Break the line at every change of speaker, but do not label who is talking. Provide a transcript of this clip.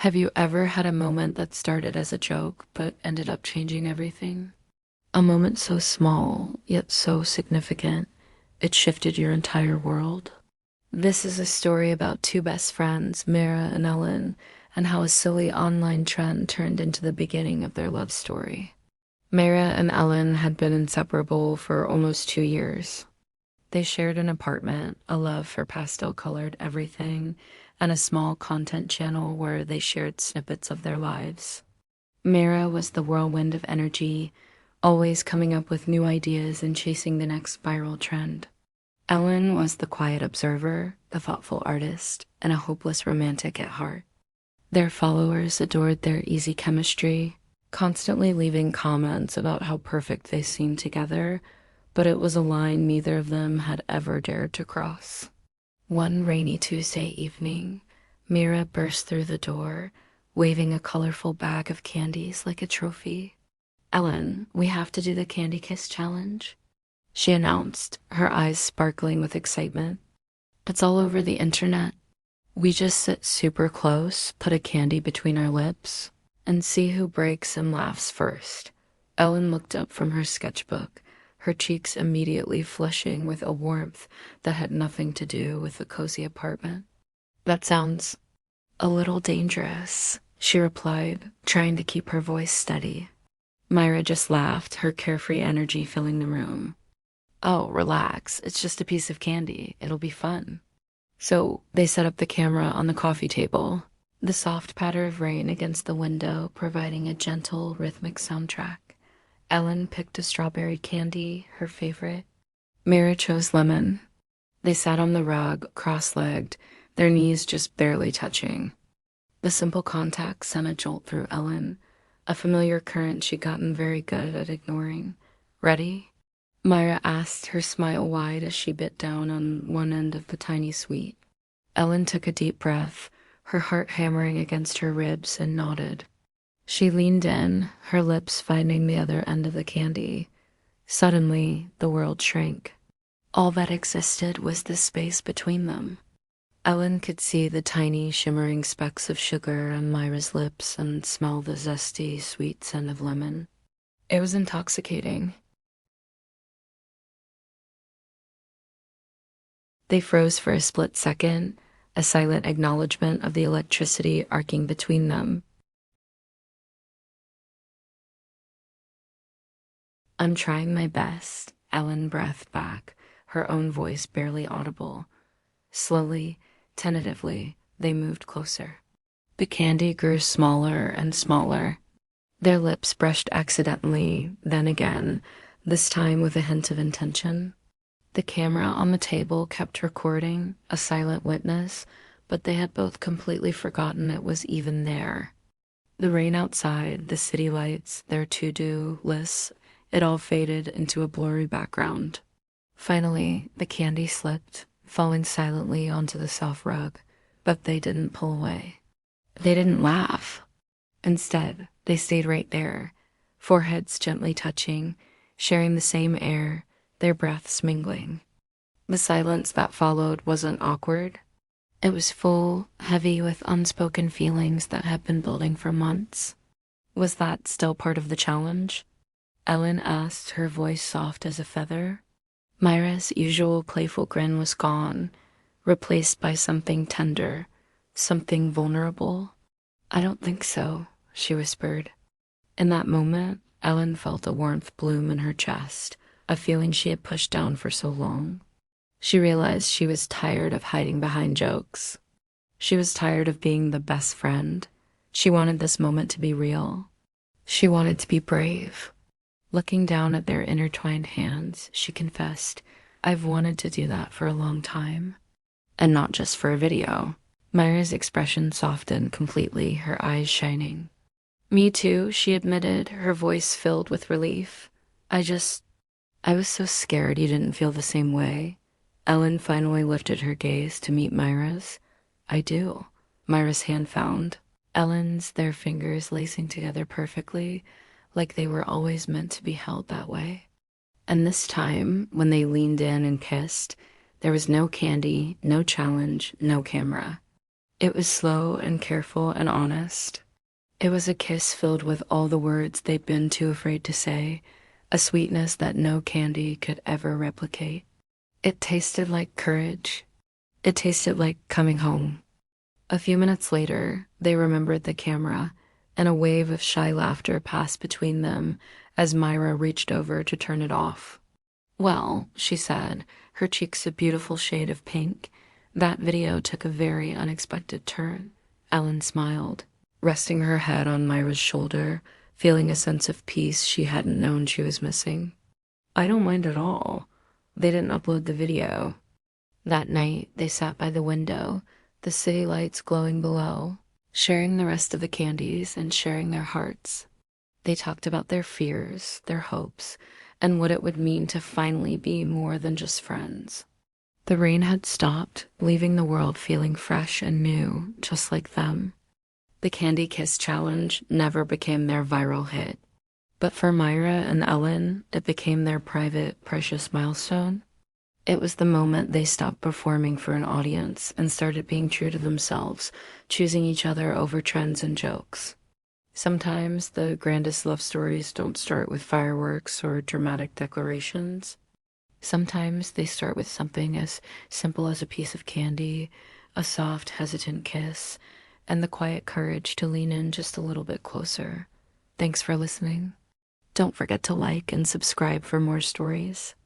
Have you ever had a moment that started as a joke but ended up changing everything? A moment so small, yet so significant, it shifted your entire world? This is a story about two best friends, Mara and Ellen, and how a silly online trend turned into the beginning of their love story. Mara and Ellen had been inseparable for almost 2 years. They shared an apartment, a love for pastel-colored everything, and a small content channel where they shared snippets of their lives. Mara was the whirlwind of energy, always coming up with new ideas and chasing the next viral trend. Ellen was the quiet observer, the thoughtful artist, and a hopeless romantic at heart. Their followers adored their easy chemistry, constantly leaving comments about how perfect they seemed together, but it was a line neither of them had ever dared to cross. One rainy Tuesday evening, Mira burst through the door, waving a colorful bag of candies like a trophy. "Ellen, we have to do the candy kiss challenge," she announced, her eyes sparkling with excitement. "It's all over the internet. We just sit super close, put a candy between our lips, and see who breaks and laughs first." Ellen looked up from her sketchbook, her cheeks immediately flushing with a warmth that had nothing to do with the cozy apartment. "That sounds a little dangerous," she replied, trying to keep her voice steady. Myra just laughed, her carefree energy filling the room. "Oh, relax. It's just a piece of candy. It'll be fun." So they set up the camera on the coffee table, the soft patter of rain against the window providing a gentle, rhythmic soundtrack. Ellen picked a strawberry candy, her favorite. Mira chose lemon. They sat on the rug, cross-legged, their knees just barely touching. The simple contact sent a jolt through Ellen, a familiar current she'd gotten very good at ignoring. "Ready?" Myra asked, her smile wide as she bit down on one end of the tiny sweet. Ellen took a deep breath, her heart hammering against her ribs, and nodded. She leaned in, her lips finding the other end of the candy. Suddenly, the world shrank. All that existed was the space between them. Ellen could see the tiny, shimmering specks of sugar on Myra's lips and smell the zesty, sweet scent of lemon. It was intoxicating. They froze for a split second, a silent acknowledgement of the electricity arcing between them. "I'm trying my best," Ellen breathed back, her own voice barely audible. Slowly, tentatively, they moved closer. The candy grew smaller and smaller. Their lips brushed accidentally, then again, this time with a hint of intention. The camera on the table kept recording, a silent witness, but they had both completely forgotten it was even there. The rain outside, the city lights, their to-do lists, it all faded into a blurry background. Finally, the candy slipped, falling silently onto the soft rug, but they didn't pull away. They didn't laugh. Instead, they stayed right there, foreheads gently touching, sharing the same air, their breaths mingling. The silence that followed wasn't awkward. It was full, heavy with unspoken feelings that had been building for months. Was that still part of the challenge? Ellen asked, her voice soft as a feather. Myra's usual playful grin was gone, replaced by something tender, something vulnerable. "I don't think so," she whispered. In that moment, Ellen felt a warmth bloom in her chest, a feeling she had pushed down for so long. She realized she was tired of hiding behind jokes. She was tired of being the best friend. She wanted this moment to be real. She wanted to be brave. Looking down at their intertwined hands, she confessed, "I've wanted to do that for a long time." And not just for a video. Myra's expression softened completely, her eyes shining. "Me too," she admitted, her voice filled with relief. I was so scared you didn't feel the same way." Ellen finally lifted her gaze to meet Myra's. "I do." Myra's hand found Ellen's, their fingers lacing together perfectly, like they were always meant to be held that way. And this time, when they leaned in and kissed, there was no candy, no challenge, no camera. It was slow and careful and honest. It was a kiss filled with all the words they'd been too afraid to say, a sweetness that no candy could ever replicate. It tasted like courage. It tasted like coming home. A few minutes later, they remembered the camera, and a wave of shy laughter passed between them as Myra reached over to turn it off. Well, she said, her cheeks a beautiful shade of pink, that video took a very unexpected turn. Ellen smiled, resting her head on Myra's shoulder, feeling a sense of peace she hadn't known she was missing. I don't mind at all. They didn't upload the video. That night, they sat by the window, the city lights glowing below, sharing the rest of the candies and sharing their hearts. They talked about their fears, their hopes, and what it would mean to finally be more than just friends. The rain had stopped, leaving the world feeling fresh and new, just like them. The Candy Kiss Challenge never became their viral hit, but for Myra and Ellen, it became their private, precious milestone. It was the moment they stopped performing for an audience and started being true to themselves, choosing each other over trends and jokes. Sometimes the grandest love stories don't start with fireworks or dramatic declarations. Sometimes they start with something as simple as a piece of candy, a soft, hesitant kiss, and the quiet courage to lean in just a little bit closer. Thanks for listening. Don't forget to like and subscribe for more stories.